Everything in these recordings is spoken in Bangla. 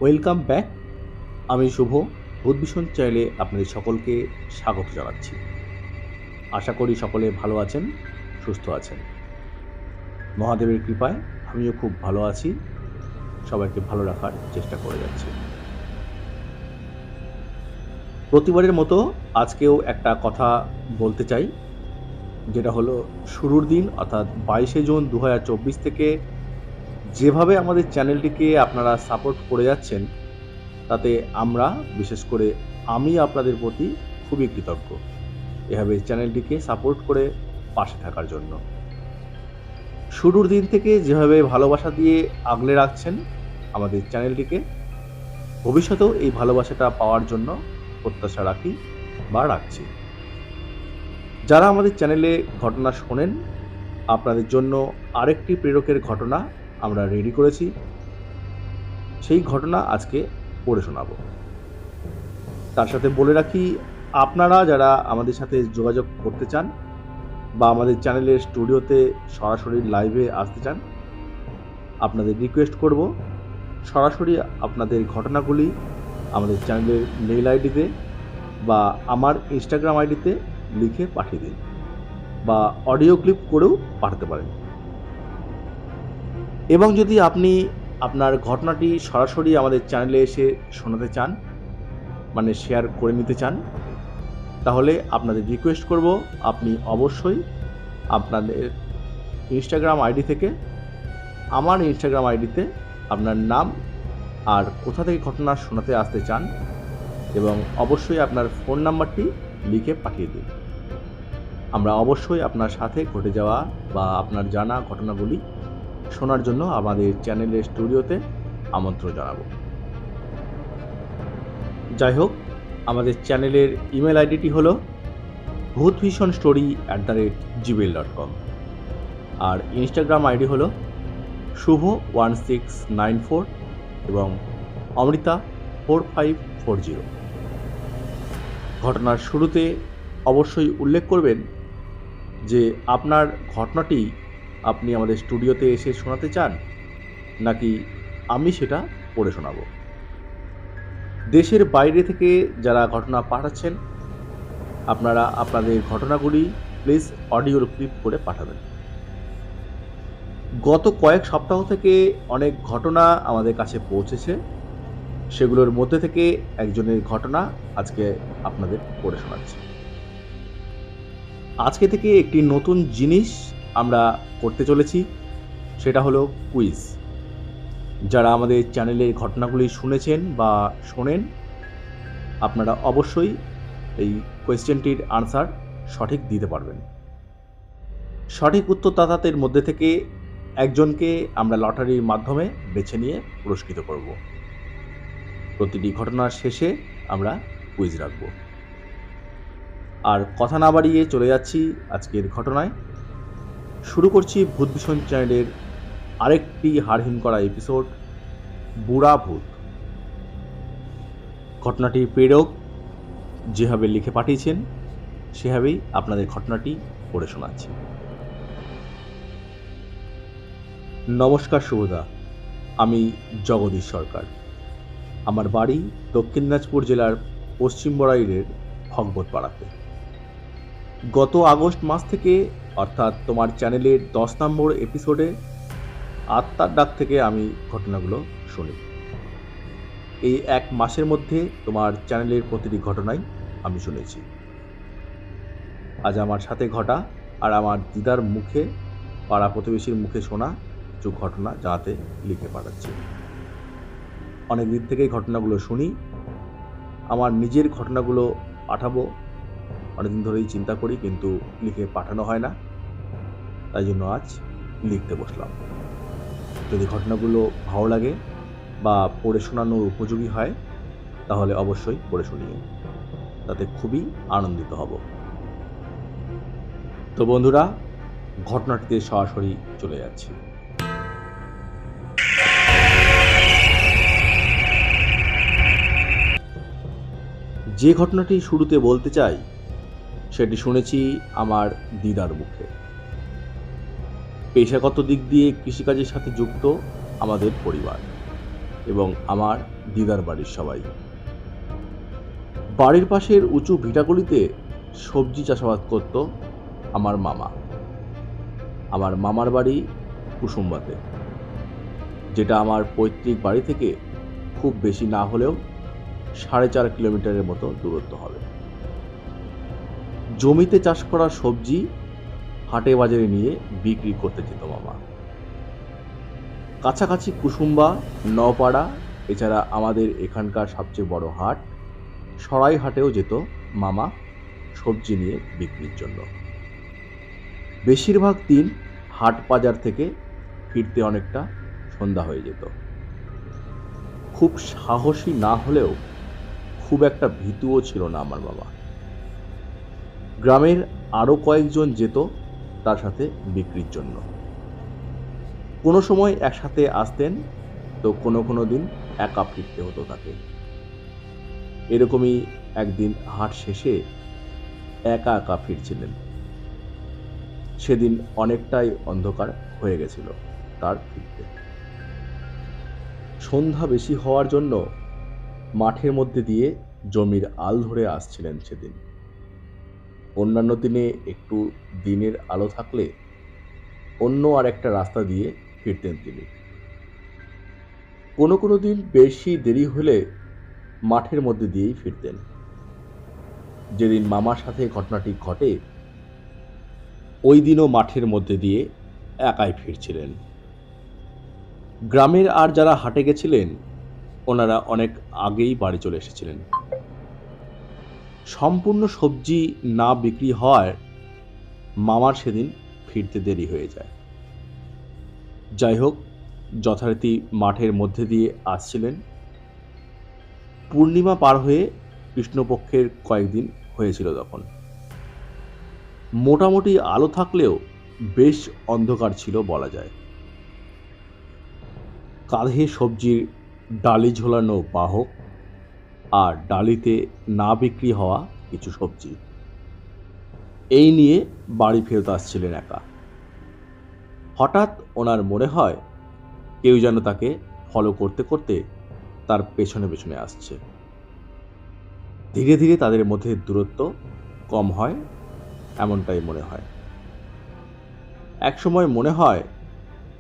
Welcome back. আমি শুভ, ভূত ভীষণ চ্যানেলে আপনাদের সকলকে স্বাগত জানাচ্ছি। আশা করি সকলে ভালো আছেন, সুস্থ আছেন। মহাদেবের কৃপায় আমিও খুব ভালো আছি, সবাইকে ভালো রাখার চেষ্টা করে যাচ্ছি। প্রতিবারের মতো আজকেও একটা কথা বলতে চাই, যেটা হলো শুরুর দিন অর্থাৎ 22শে জুন 2024 থেকে যেভাবে আমাদের চ্যানেলটিকে আপনারা সাপোর্ট করে যাচ্ছেন, তাতে আমরা, বিশেষ করে আমি আপনাদের প্রতি খুবই কৃতজ্ঞ এভাবে চ্যানেলটিকে সাপোর্ট করে পাশে থাকার জন্য। শুরুর দিন থেকে যেভাবে ভালোবাসা দিয়ে আগলে রাখছেন আমাদের চ্যানেলটিকে, ভবিষ্যতেও এই ভালোবাসাটা পাওয়ার জন্য প্রত্যাশা রাখি বা রাখছি। যারা আমাদের চ্যানেলে ঘটনা শোনেন, আপনাদের জন্য আরেকটি প্রেরকের ঘটনা আমরা রেডি করেছি। সেই ঘটনা আজকে পড়ে শোনাবো। তার সাথে বলে রাখি, আপনারা যারা আমাদের সাথে যোগাযোগ করতে চান বা আমাদের চ্যানেলের স্টুডিওতে সরাসরি লাইভে আসতে চান, আপনাদের রিকোয়েস্ট করব সরাসরি আপনাদের ঘটনাগুলি আমাদের চ্যানেলের মেইল আইডিতে বা আমার ইনস্টাগ্রাম আইডিতে লিখে পাঠিয়ে দিন, বা অডিও ক্লিপ করেও পাঠাতে পারেন। এবং যদি আপনি আপনার ঘটনাটি সরাসরি আমাদের চ্যানেলে এসে শোনাতে চান, মানে শেয়ার করে নিতে চান, তাহলে আপনাদের রিকোয়েস্ট করব আপনি অবশ্যই আপনাদের ইনস্টাগ্রাম আইডি থেকে আমার ইনস্টাগ্রাম আইডিতে আপনার নাম আর কোথা থেকে ঘটনা শোনাতে আসতে চান এবং অবশ্যই আপনার ফোন নাম্বারটি লিখে পাঠিয়ে দিন। আমরা অবশ্যই আপনার সাথে ঘটে যাওয়া বা আপনার জানা ঘটনাগুলি শোনার জন্য আমাদের চ্যানেলের স্টুডিওতে আমন্ত্রণ জানাবো। যাই হোক, আমাদের চ্যানেলের ইমেল আইডিটি হলো bhutbhishonstory@gmail.com, আর ইনস্টাগ্রাম আইডি হলো শুভ1694 এবং অমৃতা 4540। ঘটনার শুরুতে অবশ্যই উল্লেখ করবেন যে আপনার ঘটনাটি আপনি আমাদের স্টুডিওতে এসে শোনাতে চান নাকি আমি সেটা পড়ে শোনাবো। দেশের বাইরে থেকে যারা ঘটনা পাঠাচ্ছেন, আপনারা আপনাদের ঘটনাগুলি প্লিজ অডিও ক্লিপ করে পাঠাবেন। গত কয়েক সপ্তাহ থেকে অনেক ঘটনা আমাদের কাছে পৌঁছেছে, সেগুলোর মধ্যে থেকে একজনের ঘটনা আজকে আপনাদের পড়ে শোনাচ্ছি। আজকে থেকে একটি নতুন জিনিস আমরা করতে চলেছি, সেটা হলো কুইজ। যারা আমাদের চ্যানেলের ঘটনাগুলি শুনেছেন বা শোনেন, আপনারা অবশ্যই এই কোয়েশ্চেনটির আনসার সঠিক দিতে পারবেন। সঠিক উত্তরদাতাদের মধ্যে থেকে একজনকে আমরা লটারির মাধ্যমে বেছে নিয়ে পুরস্কৃত করব। প্রতিটি ঘটনার শেষে আমরা কুইজ রাখব। আর কথা না বাড়িয়ে চলে যাচ্ছি আজকের ঘটনায়। শুরু করছি ভূত ভীষণ চ্যানেলের আরেকটি হাড়হিম করা এপিসোড, বুড়া ভূত। ঘটনাটির প্রেরক যেভাবে লিখে পাঠিয়েছেন সেভাবেই আপনাদের ঘটনাটি পড়ে শোনাচ্ছি। নমস্কার শুভদা, আমি জগদীশ সরকার। আমার বাড়ি দক্ষিণ দিনাজপুর জেলার পশ্চিম বড়াইলের ভগবতপাড়াতে। গত আগস্ট মাস থেকে, অর্থাৎ তোমার চ্যানেলের 10 নম্বর এপিসোডে আত্মার ডাক থেকে আমি ঘটনাগুলো শুনি। এই এক মাসের মধ্যে তোমার চ্যানেলের প্রতিটি ঘটনাই আমি শুনেছি। আজ আমার সাথে ঘটা আর আমার দিদার মুখে, পাড়া প্রতিবেশীর মুখে শোনা কিছু ঘটনা জানাতে লিখে পাঠাচ্ছি। অনেক দিন থেকেই ঘটনাগুলো শুনি, আমার নিজের ঘটনাগুলো পাঠাবো অনেকদিন ধরেই চিন্তা করি, কিন্তু লিখে পাঠানো হয় না, তাই জন্য আজ লিখতে বসলাম। যদি ঘটনাগুলো ভালো লাগে বা পড়ে শোনানোর উপযোগী হয় তাহলে অবশ্যই পড়ে শুনিয়ে, তাতে খুবই আনন্দিত হব। তো বন্ধুরা, ঘটনাটিতে সরাসরি চলে যাচ্ছি। যে ঘটনাটি শুরুতে বলতে চাই সেটি শুনেছি আমার দিদার মুখে। পেশাগত দিক দিয়ে কৃষিকাজের সাথে যুক্ত আমাদের পরিবার। এবং আমার দিদার বাড়ির সবাই। বাড়ির পাশের উঁচু ভিটাগুলিতে সবজি চাষাবাদ করত আমার মামা। আমার মামার বাড়ি কুসুম্বাতে, যেটা আমার পৈতৃক বাড়ি থেকে খুব বেশি না হলেও 4.5 কিলোমিটারের মতো দূরত্ব হবে। জমিতে চাষ করা সবজি হাটে বাজারে নিয়ে বিক্রি করতে যেত মামা। কাছাকাছি কুসুম্বা, নওপাড়া, এছাড়া আমাদের এখানকার সবচেয়ে বড় হাট সরাইহাটেও যেত মামা সবজি নিয়ে বিক্রির জন্য। বেশিরভাগ দিন হাট বাজার থেকে ফিরতে অনেকটা সন্ধ্যা হয়ে যেত। খুব সাহসী না হলেও খুব একটা ভীতুও ছিল না আমার বাবা। গ্রামের আরও কয়েকজন যেত তার সাথে বিক্রির জন্য। কোনো সময় একসাথে আসতেন, তো কোনো দিন একা ফিরতে হতো তাকে। এরকমই একদিন হাট শেষে একা একা ফিরছিলেন। সেদিন অনেকটাই অন্ধকার হয়ে গেছিল তার ফিরতে। সন্ধ্যা বেশি হওয়ার জন্য মাঠের মধ্যে দিয়ে জমির আল ধরে আসছিলেন সেদিন। অন্যান্য দিনে একটু দিনের আলো থাকলে অন্য আর একটা রাস্তা দিয়ে ফিরতেন তিনি। কোনো দিন বেশি দেরি হলে মাঠের মধ্যে দিয়েই ফিরতেন। যেদিন মামার সাথে ঘটনাটি ঘটে ওই দিনও মাঠের মধ্যে দিয়ে একাই ফিরছিলেন। গ্রামের আর যারা হাটে গেছিলেন ওনারা অনেক আগেই বাড়ি চলে এসেছিলেন। সম্পূর্ণ সবজি না বিক্রি হওয়ায় মামার সেদিন ফিরতে দেরি হয়ে যায়। যাই হোক, যথারীতি মাঠের মধ্যে দিয়ে আসছিলেন। পূর্ণিমা পার হয়ে কৃষ্ণপক্ষের কয়েকদিন হয়েছিল তখন। মোটামুটি আলো থাকলেও বেশ অন্ধকার ছিল বলা যায়। কাঁধে সবজির ডালি ঝোলানো বাহক আর ডালিতে না বিক্রি হওয়া কিছু সবজি, এই নিয়ে বাড়ি ফেরত আসছিলেন একা। হঠাৎ ওনার মনে হয় কেউ যেন তাকে ফলো করতে করতে তার পেছনে পেছনে আসছে। ধীরে ধীরে তাদের মধ্যে দূরত্ব কম হয়, এমনটাই মনে হয়। একসময় মনে হয়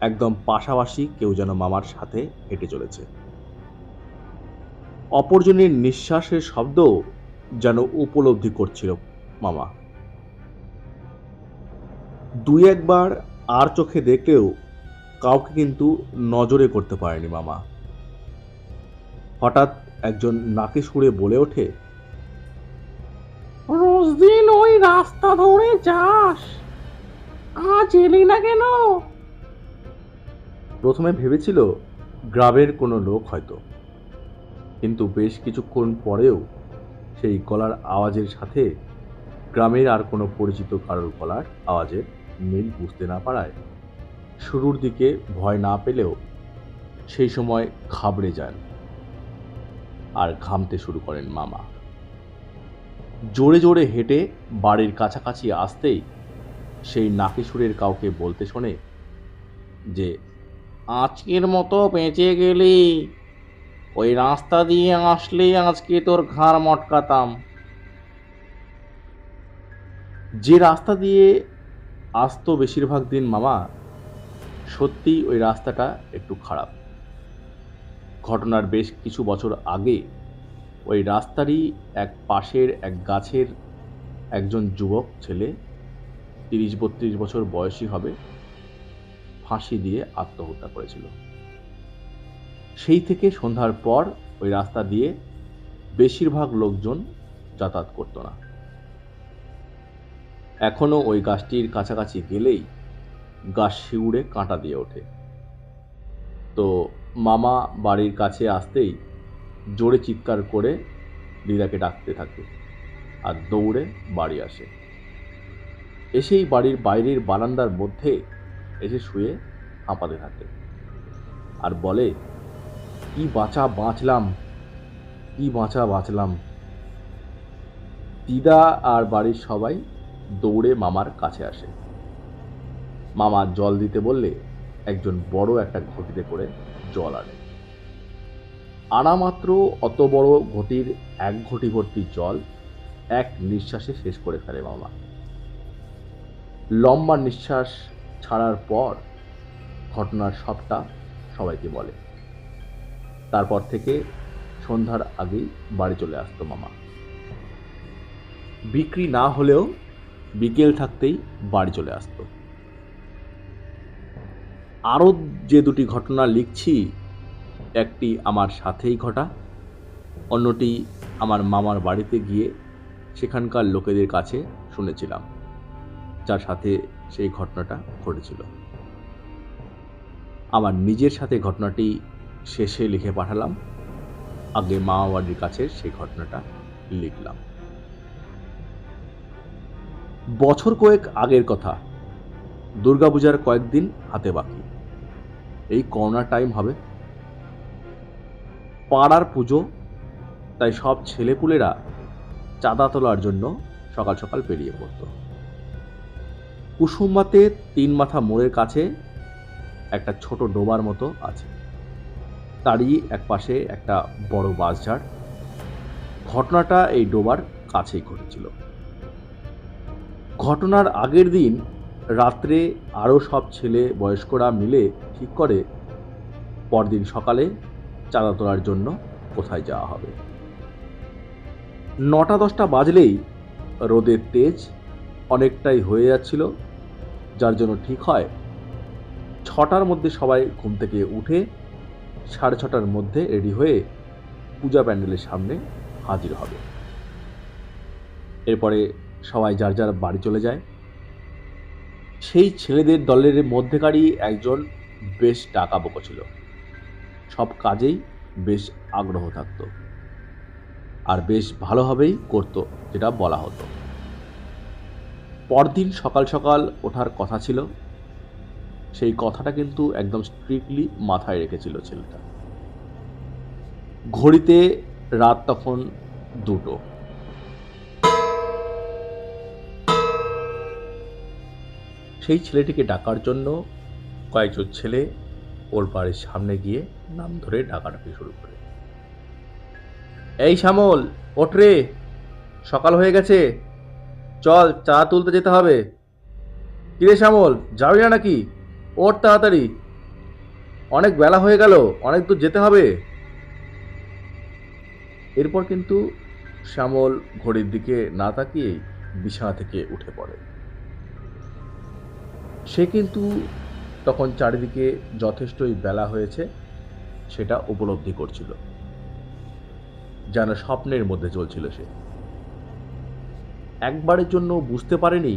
একদম পাশাপাশি কেউ যেন মামার সাথে হেঁটে চলেছে। অপরজনের নিঃশ্বাসের শব্দ যেন উপলব্ধি করছিল মামা। দুই একবার আর চোখে দেখলেও কাউকে কিন্তু নজরে করতে পারেনি মামা। হঠাৎ একজন নাকে সুরে বলে ওঠে, রোজ দিন ওই রাস্তা ধরে যাস, আজ এলি না কেন? প্রথমে ভেবেছিল গ্রামের কোনো লোক হয়তো, কিন্তু বেশ কিছুক্ষণ পরেও সেই গলার আওয়াজের সাথে গ্রামের আর কোনো পরিচিত কারোর গলার আওয়াজের মিল বুঝতে না পারায় শুরুর দিকে ভয় না পেলেও সেই সময় ঘাবড়ে যান আর ঘামতে শুরু করেন মামা। জোরে জোরে হেঁটে বাড়ির কাছাকাছি আসতেই সেই নাকিসুরের কাউকে বলতে শোনে যে, আজকের মতো বেঁচে গেলি, ওই রাস্তা দিয়ে আসলে আজকে তোর ঘাড় মটকাতাম। যে রাস্তা দিয়ে আসতো বেশিরভাগ দিন মামা, সত্যিই ওই রাস্তাটা একটু খারাপ। ঘটনার বেশ কিছু বছর আগে ওই রাস্তারই এক পাশের এক গাছের একজন যুবক ছেলে, 30-32 বছর বয়সী হবে, ফাঁসি দিয়ে আত্মহত্যা করেছিল। সেই থেকে সন্ধ্যার পর ওই রাস্তা দিয়ে বেশিরভাগ লোকজন যাতায়াত করত না। এখনো ওই গাছটির কাছাকাছি গেলেই গাছ শিউড়ে কাঁটা দিয়ে ওঠে। তো মামা বাড়ির কাছে আসতেই জোরে চিৎকার করে দিদাকে ডাকতে থাকে আর দৌড়ে বাড়ি আসে। এসেই বাড়ির বাইরের বারান্দার মধ্যে এসে শুয়ে হাঁপাতে থাকে আর বলে, কি বাঁচা বাঁচলাম, কি বাঁচা বাঁচলাম। দিদা আর বাড়ির সবাই দৌড়ে মামার কাছে আসে। মামা জল দিতে বললে একজন বড় একটা ঘটিতে করে জল আনে। আনামাত্র অত বড় ঘটির 1 ঘটি ভর্তি জল এক নিঃশ্বাসে শেষ করে ফেলে মামা। লম্বা নিঃশ্বাস ছাড়ার পর ঘটনার সবটা সবাইকে বলে। তারপর থেকে সন্ধ্যার আগেই বাড়ি চলে আসতো মামা। বিক্রি না হলেও বিকেল থাকতেই বাড়ি চলে আসতো। আরও যে 2টি ঘটনা লিখছি, একটি আমার সাথেই ঘটা, অন্যটি আমার মামার বাড়িতে গিয়ে সেখানকার লোকেদের কাছে শুনেছিলাম, যার সাথে সেই ঘটনাটা ঘটেছিল। আমার নিজের সাথে ঘটনাটি শেষে লিখে পাঠালাম, আগে মামা বাড়ির কাছে সেই ঘটনাটা লিখলাম। বছর কয়েক আগের কথা, দুর্গাপূজার কয়েকদিন হাতে বাকি। এই করোনা টাইম হবে, পাড়ার পুজো, তাই সব ছেলেপুলেরা চাঁদা তোলার জন্য সকাল সকাল বেরিয়ে পড়তো। কুসুমবাতে 3 মাথা মোড়ের কাছে একটা ছোট ডোবার মতো আছে, তারই এক পাশে একটা বড় বাঁশঝাড়। ঘটনাটা এই ডোবার কাছেই ঘটেছিল। ঘটনার আগের দিন রাত্রে আরও সব ছেলে বয়স্করা মিলে ঠিক করে পরদিন সকালে চাঁদা তোলার জন্য কোথায় যাওয়া হবে। 9টা-10টা বাজলেই রোদের তেজ অনেকটাই হয়ে যাচ্ছিল, যার জন্য ঠিক হয় 6টার মধ্যে সবাই ঘুম থেকে উঠে 6:30টার মধ্যে রেডি হয়ে পূজা প্যান্ডেলের সামনে হাজির হবে। এরপরে সবাই যার যার বাড়ি চলে যায়। সেই ছেলেদের দলের মধ্যেকারই একজন বেশ ডাকাবোকো ছিল, সব কাজেই বেশ আগ্রহ থাকত, আর বেশ ভালোভাবেই করত যেটা বলা হতো। পরদিন সকাল সকাল ওঠার কথা ছিল, সেই কথাটা কিন্তু একদম স্ট্রিক্টলি মাথায় রেখেছিল ছেলেটা। ঘড়িতে রাত তখন 2টো। সেই ছেলেটিকে ডাকার জন্য কয়েকজন ছেলে ওর বাড়ির সামনে গিয়ে নাম ধরে ডাকাডাকি শুরু করে। এই শ্যামল, ওঠ রে, সকাল হয়ে গেছে, চল চা তুলতে যেতে হবে। কিরে শ্যামল, যাবি না নাকি? ওঠ তাড়াতাড়ি, অনেক বেলা হয়ে গেল, অনেক দূর যেতে হবে। এরপর কিন্তু শ্যামল ঘড়ির দিকে না তাকিয়েই বিছানা থেকে উঠে পড়ে। সে কিন্তু তখন চারিদিকে যথেষ্টই বেলা হয়েছে সেটা উপলব্ধি করছিল, যেন স্বপ্নের মধ্যে চলছিল সে। একবারের জন্য বুঝতে পারেনি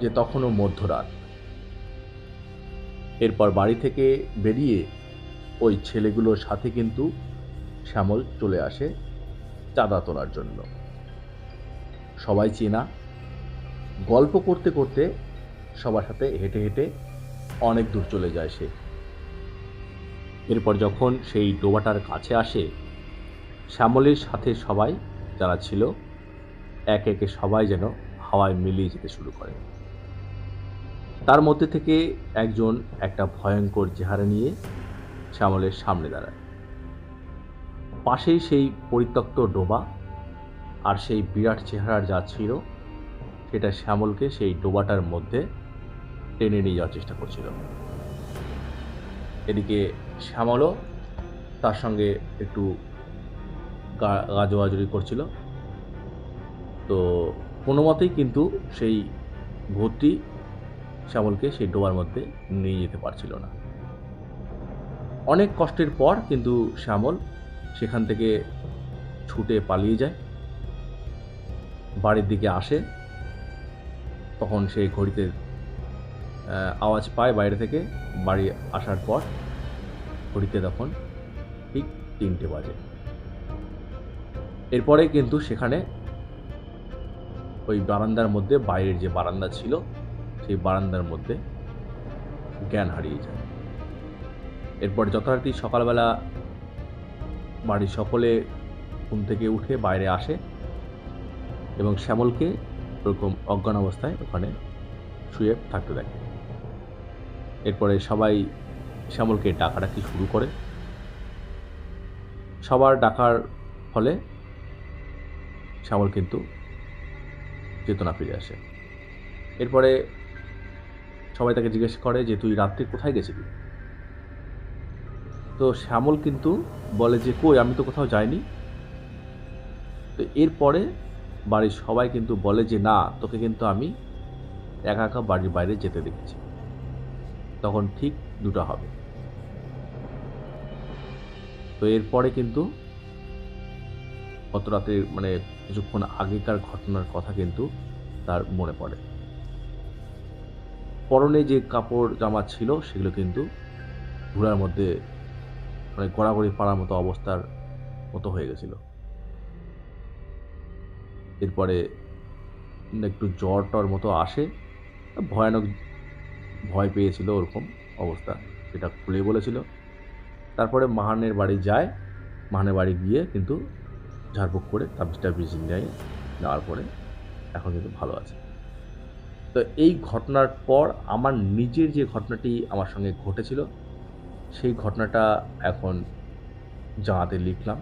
যে তখনও মধ্যরাত। এরপর বাড়ি থেকে বেরিয়ে ওই ছেলেগুলোর সাথে কিন্তু শ্যামল চলে আসে চাঁদা তোলার জন্য। সবাই চেনা, গল্প করতে করতে সবার সাথে হেঁটে হেঁটে অনেক দূর চলে যায় সে। এরপর যখন সেই ডোবাটার কাছে আসে, শ্যামলের সাথে সবাই যারা ছিল একে একে সবাই যেন হাওয়ায় মিলিয়ে যেতে শুরু করে। তার মধ্যে থেকে একজন একটা ভয়ঙ্কর চেহারা নিয়ে শ্যামলের সামনে দাঁড়ায়। পাশেই সেই পরিত্যক্ত ডোবা, আর সেই বিরাট চেহারার যা ছিল সেটা শ্যামলকে সেই ডোবাটার মধ্যে টেনে নিয়ে যাওয়ার চেষ্টা করছিল। এদিকে শ্যামলও তার সঙ্গে একটু গাজোয়াজুরি করছিল। তো কোনো মতেই কিন্তু সেই ভূতটি শ্যামলকে সেই ডোবার মধ্যে নিয়ে যেতে পারছিল না। অনেক কষ্টের পর কিন্তু শ্যামল সেখান থেকে ছুটে পালিয়ে যায়, বাড়ির দিকে আসে। তখন সেই ঘড়িতে আওয়াজ পায় বাইরে থেকে। বাড়ি আসার পর ঘড়িতে তখন ঠিক 3টে বাজে। এরপরে কিন্তু সেখানে ওই বারান্দার মধ্যে, বাইরের যে বারান্দা ছিল সেই বারান্দার মধ্যে জ্ঞান হারিয়ে যায়। এরপর যথারীতি সকালবেলা বাড়ির সকলে ঘুম থেকে উঠে বাইরে আসে এবং শ্যামলকে ওরকম অজ্ঞান অবস্থায় ওখানে শুয়ে থাকতে দেখে। এরপরে সবাই শ্যামলকে ডাকাডাকি শুরু করে। সবার ডাকার ফলে শ্যামল কিন্তু চেতনা ফিরে আসে। এরপরে সবাই তাকে জিজ্ঞেস করে যে, তুই রাত্রে কোথায় গেছিলি? তো শ্যামল কিন্তু বলে যে, কই, আমি তো কোথাও যাইনি। তো এরপরে বাড়ির সবাই কিন্তু বলে যে, না, তোকে কিন্তু আমি একা একা বাড়ির বাইরে যেতে দেখেছি। তখন ঠিক 2টা হবে। তো এরপরে কিন্তু গত রাতে মানে কিছুক্ষণ আগেকার ঘটনার কথা কিন্তু তার মনে পড়ে। পরনে যে কাপড় জামা ছিল সেগুলো কিন্তু ধুলার মধ্যে মানে গড়াগড়ি পাড়ার মতো অবস্থার মতো হয়ে গেছিল। এরপরে একটু জ্বর-টর মতো আসে। ভয়ানক ভয় পেয়েছিল, ওরকম অবস্থা। সেটা খুলেই বলেছিল। তারপরে মাহানের বাড়ি যায়। মাহানের বাড়ি গিয়ে কিন্তু ঝাড়ফুঁক করে তাবিজ-টাবিজ নেওয়ার পরে এখন কিন্তু ভালো আছে। তো এই ঘটনার পর আমার নিজের যে ঘটনাটি আমার সঙ্গে ঘটেছিল, সেই ঘটনাটা এখন জানাতে লিখলাম।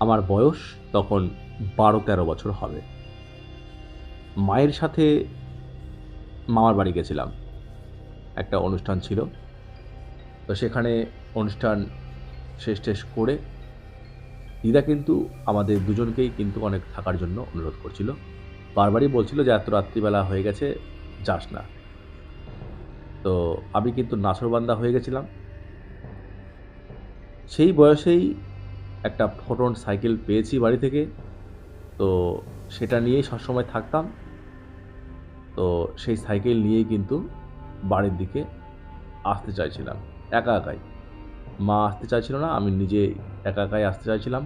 আমার বয়স তখন 12-13 বছর হবে। মায়ের সাথে মামার বাড়ি গেছিলাম। একটা অনুষ্ঠান ছিল। তো সেখানে অনুষ্ঠান শেষ করে দিদা কিন্তু আমাদের দুজনকেই কিন্তু অনেক থাকার জন্য অনুরোধ করছিল। বারবারই বলছিল যে, এত রাত্রিবেলা হয়ে গেছে, যাস না। তো আমি কিন্তু নাছোড়বান্দা হয়ে গেছিলাম। সেই বয়সেই একটা ফোটন সাইকেল পেয়েছি বাড়ি থেকে। তো সেটা নিয়েই সবসময় থাকতাম। তো সেই সাইকেল নিয়েই কিন্তু বাড়ির দিকে আসতে চাইছিলাম একা একাই। মা আসতে চাইছিল না, আমি নিজে একা একাই আসতে চাইছিলাম।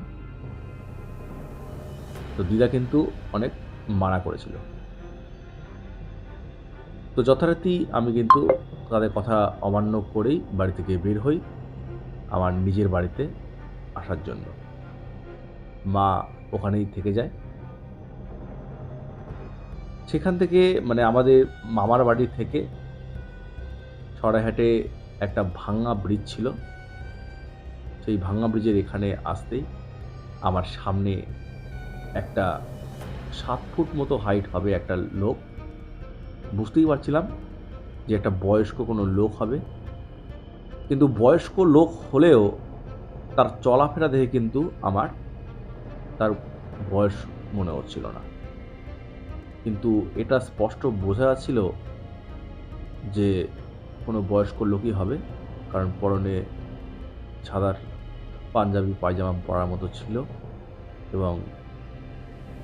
তো দিদা কিন্তু অনেক মানা করেছিল। তো যথারীতি আমি কিন্তু তাদের কথা অমান্য করেই বাড়ি থেকে বের হই আমার নিজের বাড়িতে আসার জন্য। মা ওখানেই থেকে যায়। সেখান থেকে মানে আমাদের মামার বাড়ি থেকে সরাইহাটে একটা ভাঙা ব্রিজ ছিল। সেই ভাঙা ব্রিজের এখানে আসতেই আমার সামনে একটা 7 ফুট মতো হাইট হবে একটা লোক। বুঝতেই পারছিলাম যে একটা বয়স্ক কোনো লোক হবে। কিন্তু বয়স্ক লোক হলেও তার চলাফেরা দেখে কিন্তু আমার তার বয়স মনে হচ্ছিল না। কিন্তু এটা স্পষ্ট বোঝা যাচ্ছিল যে কোনো বয়স্ক লোকই হবে। কারণ পরনে সাদা পাঞ্জাবি পায়জামা পরার মতো ছিল এবং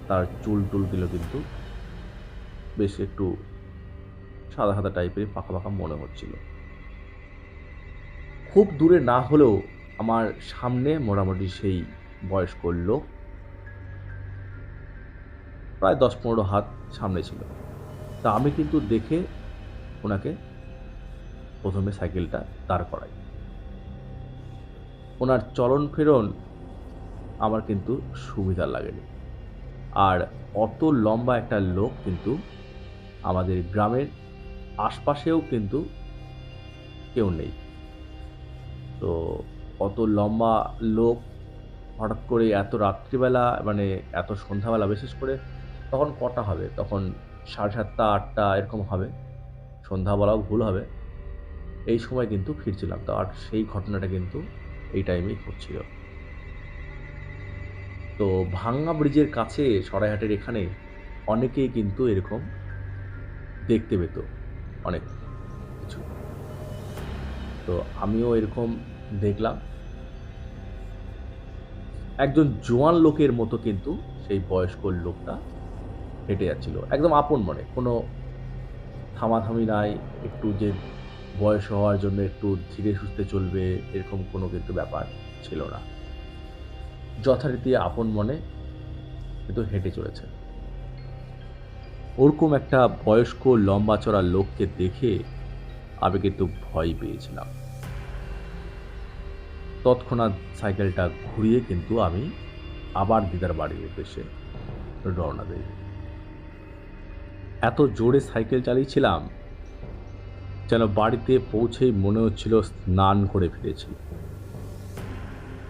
তার চুল-টুলগুলো কিন্তু বেশ একটু সাদা সাদা টাইপের পাকা পাকা মনে হচ্ছিল। খুব দূরে না হলেও আমার সামনে মোটামুটি সেই বয়স্ক লোক প্রায় 10-15 হাত সামনে ছিল। তা আমি কিন্তু দেখে ওনাকে প্রথমে সাইকেলটা দাঁড় করাই। ওনার চলন ফেরন আমার কিন্তু সুবিধা লাগেনি। আর অত লম্বা একটা লোক কিন্তু আমাদের গ্রামের আশপাশেও কিন্তু কেউ নেই। তো অত লম্বা লোক হঠাৎ করে এত রাত্রিবেলা মানে এত সন্ধ্যাবেলা, বিশেষ করে তখন কটা হবে? তখন 7:30 8টা এরকম হবে। সন্ধ্যা বলাও ভুল হবে। এই সময় কিন্তু ফিরছিলাম। তো আর সেই ঘটনাটা কিন্তু এই টাইমেই ঘটছিল। তো ভাঙা ব্রিজের কাছে সরাইহাটের এখানে অনেকেই কিন্তু এরকম দেখতে পেত অনেক কিছু। তো আমিও এরকম দেখলাম। একজন জোয়ান লোকের মতো কিন্তু সেই বয়স্ক লোকটা হেঁটে যাচ্ছিল। একদম আপন মনে। কোনো থামাথামি নাই, একটু যে বয়স হওয়ার জন্য একটু ধীরে সুস্থে চলবে এরকম কোনো কিন্তু ব্যাপার ছিল না। যথারীতি আপন মনে কিন্তু হেঁটে চলেছে। ওরকম একটা বয়স্ক লম্বা চড়া লোককে দেখে আমি কিন্তু ভয় পেয়েছিলাম। তৎক্ষণাৎ সাইকেলটা ঘুরিয়ে কিন্তু আমি আবার দিদার বাড়ির উদ্দেশ্যে রওনা দেই। এত জোরে সাইকেল চালিয়েছিলাম যেন বাড়িতে পৌঁছেই মনে হচ্ছিল স্নান করে ফিরেছি।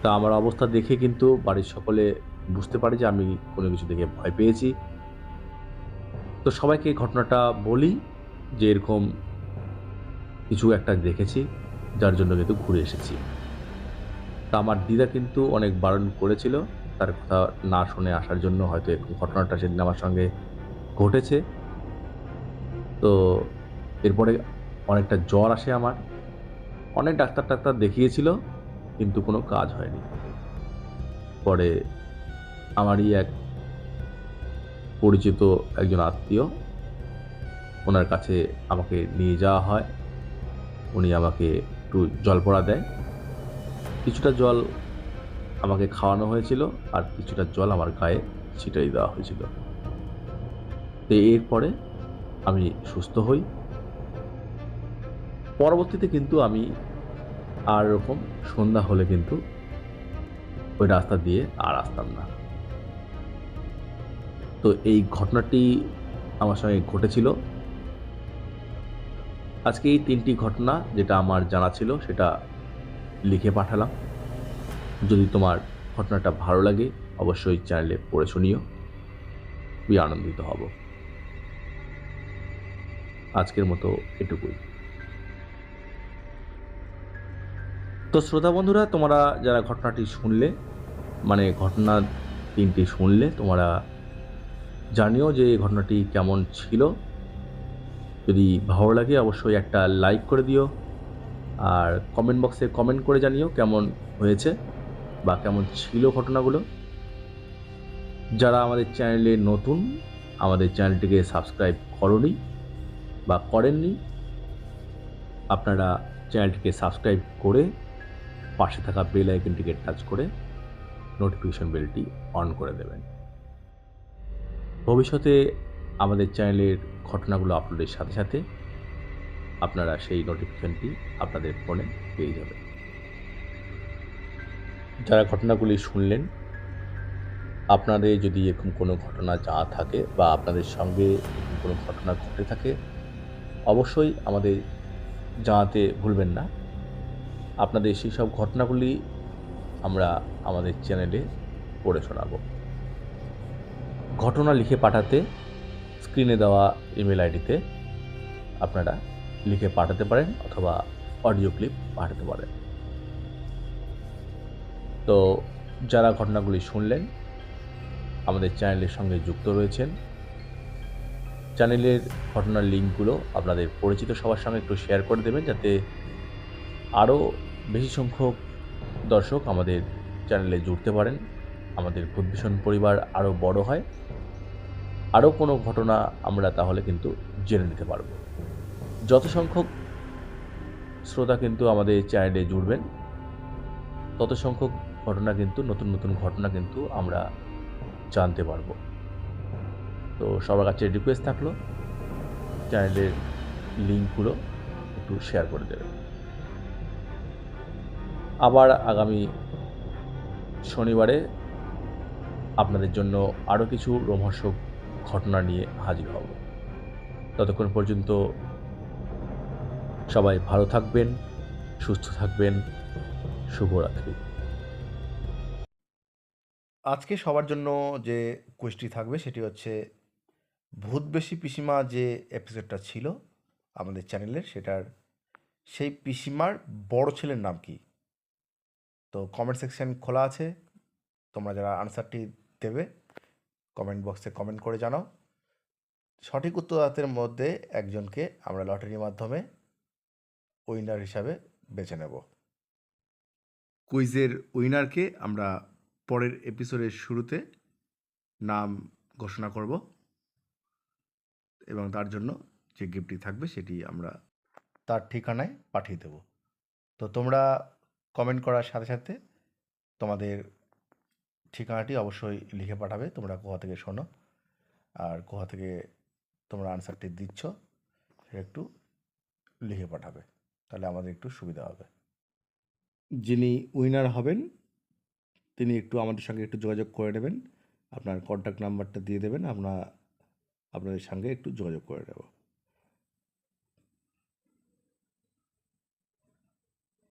তা আমার অবস্থা দেখে কিন্তু বাড়ির সকলে বুঝতে পারে যে আমি কোনো কিছু দেখে ভয় পেয়েছি। তো সবাইকে এই ঘটনাটা বলি যে এরকম কিছু একটা দেখেছি, যার জন্য কিন্তু ঘুরে এসেছি। তা আমার দিদা কিন্তু অনেক বারণ করেছিল তার কথা না শুনে আসার জন্য। হয়তো এরকম ঘটনাটা সেদিন আমার সঙ্গে ঘটেছে। তো এরপরে অনেকটা জ্বর আসে আমার। অনেক ডাক্তার-টাক্তার দেখিয়েছিল, কিন্তু কোনো কাজ হয়নি। পরে আমারই এক পরিচিত একজন আত্মীয়, ওনার কাছে আমাকে নিয়ে যাওয়া হয়। উনি আমাকে একটু জলপড়া দেয়। কিছুটা জল আমাকে খাওয়ানো হয়েছিল, আর কিছুটা জল আমার গায়ে ছিটাই দেওয়া হয়েছিল। তো এরপরে আমি সুস্থ হই। পরবর্তীতে কিন্তু আমি আর ওরকম সন্ধ্যা হলে কিন্তু ওই রাস্তা দিয়ে আর আসতাম না। তো এই ঘটনাটি আমার সঙ্গে ঘটেছিল। আজকে এই ৩ টি ঘটনা যেটা আমার জানা ছিল সেটা লিখে পাঠালাম। যদি তোমার ঘটনাটা ভালো লাগে অবশ্যই চ্যানেলে পড়ে শুনিও। খুবই আনন্দিত হব। আজকের মতো এটুকুই। তো শ্রোতা বন্ধুরা, তোমরা যারা ঘটনাটি শুনলে, মানে ঘটনা ৩ টি শুনলে, তোমরা জানিও যে এই ঘটনাটি কেমন ছিল। যদি ভালো লাগে অবশ্যই একটা লাইক করে দিও। আর কমেন্ট বক্সে কমেন্ট করে জানিও কেমন হয়েছে বা কেমন ছিল ঘটনাগুলো। যারা আমাদের চ্যানেলে নতুন, আমাদের চ্যানেলটিকে সাবস্ক্রাইব করোনি বা করেননি, আপনারা চ্যানেলটিকে সাবস্ক্রাইব করে পাশে থাকা বেল আইকনটিকে টাচ করে নোটিফিকেশন বেলটি অন করে দেবেন। ভবিষ্যতে আমাদের চ্যানেলের ঘটনাগুলো আপলোডের সাথে সাথে আপনারা সেই নোটিফিকেশনটি আপনাদের ফোনে পেয়ে যাবেন। যারা ঘটনাগুলি শুনলেন, আপনাদের যদি এরকম কোনো ঘটনা জানা থাকে বা আপনাদের সঙ্গে এরকম কোনো ঘটনা ঘটে থাকে, অবশ্যই আমাদের জানাতে ভুলবেন না। আপনাদের সেই সব ঘটনাগুলি আমরা আমাদের চ্যানেলে পড়ে শোনাবো। ঘটনা লিখে পাঠাতে স্ক্রিনে দেওয়া ইমেল আইডিতে আপনারা লিখে পাঠাতে পারেন অথবা অডিও ক্লিপ পাঠাতে পারেন। তো যারা ঘটনাগুলি শুনলেন, আমাদের চ্যানেলের সঙ্গে যুক্ত রয়েছেন, চ্যানেলের ঘটনার লিঙ্কগুলো আপনাদের পরিচিত সবার সঙ্গে একটু শেয়ার করে দেবেন, যাতে আরও বেশি সংখ্যক দর্শক আমাদের চ্যানেলে জুড়তে পারেন। আমাদের ভূতভীষণ পরিবার আরও বড় হয়। আরও কোনো ঘটনা আমরা তাহলে কিন্তু জেনে নিতে পারব। যত সংখ্যক শ্রোতা কিন্তু আমাদের চ্যানেলে জুড়বেন, তত সংখ্যক ঘটনা কিন্তু নতুন নতুন ঘটনা কিন্তু আমরা জানতে পারব। তো সবার কাছে রিকোয়েস্ট থাকলো চ্যানেলের লিঙ্কগুলো একটু শেয়ার করে দেবেন। আবার আগামী শনিবারে আপনাদের জন্য আরও কিছু রোমহর্ষক ঘটনা নিয়ে হাজির হব। ততক্ষণ পর্যন্ত সবাই ভালো থাকবেন, সুস্থ থাকবেন। শুভরাত্রি। আজকে সবার জন্য যে কুইজটি থাকবে সেটি হচ্ছে ভূতবেশী পিসিমা যে এপিসোডটা ছিল আমাদের চ্যানেলের, সেটার সেই পিসিমার বড় ছেলের নাম কি? তো কমেন্ট সেকশন খোলা আছে, তোমরা যারা আনসারটি দেবে কমেন্ট বক্সে কমেন্ট করে জানাও। সঠিক উত্তরদাতাদের মধ্যে একজনকে আমরা লটারির মাধ্যমে উইনার হিসাবে বেছে নেব। কুইজের উইনারকে আমরা পরের এপিসোডের শুরুতে নাম ঘোষণা করব এবং তার জন্য যে গিফটটি থাকবে সেটি আমরা তার ঠিকানায় পাঠিয়ে দেব। তো তোমরা কমেন্ট করার সাথে সাথে তোমাদের ঠিকানাটি অবশ্যই লিখে পাঠাবে, তোমরা কোথা থেকে শোনো আর কোথা থেকে তোমরা আনসারটি দিচ্ছ সেটা একটু লিখে পাঠাবে, তাহলে আমাদের একটু সুবিধা হবে। যিনি উইনার হবেন তিনি একটু আমাদের সঙ্গে একটু যোগাযোগ করে নেবেন, আপনার কন্ট্যাক্ট নাম্বারটা দিয়ে দেবেন, আপনাদের সঙ্গে একটু যোগাযোগ করে নেব।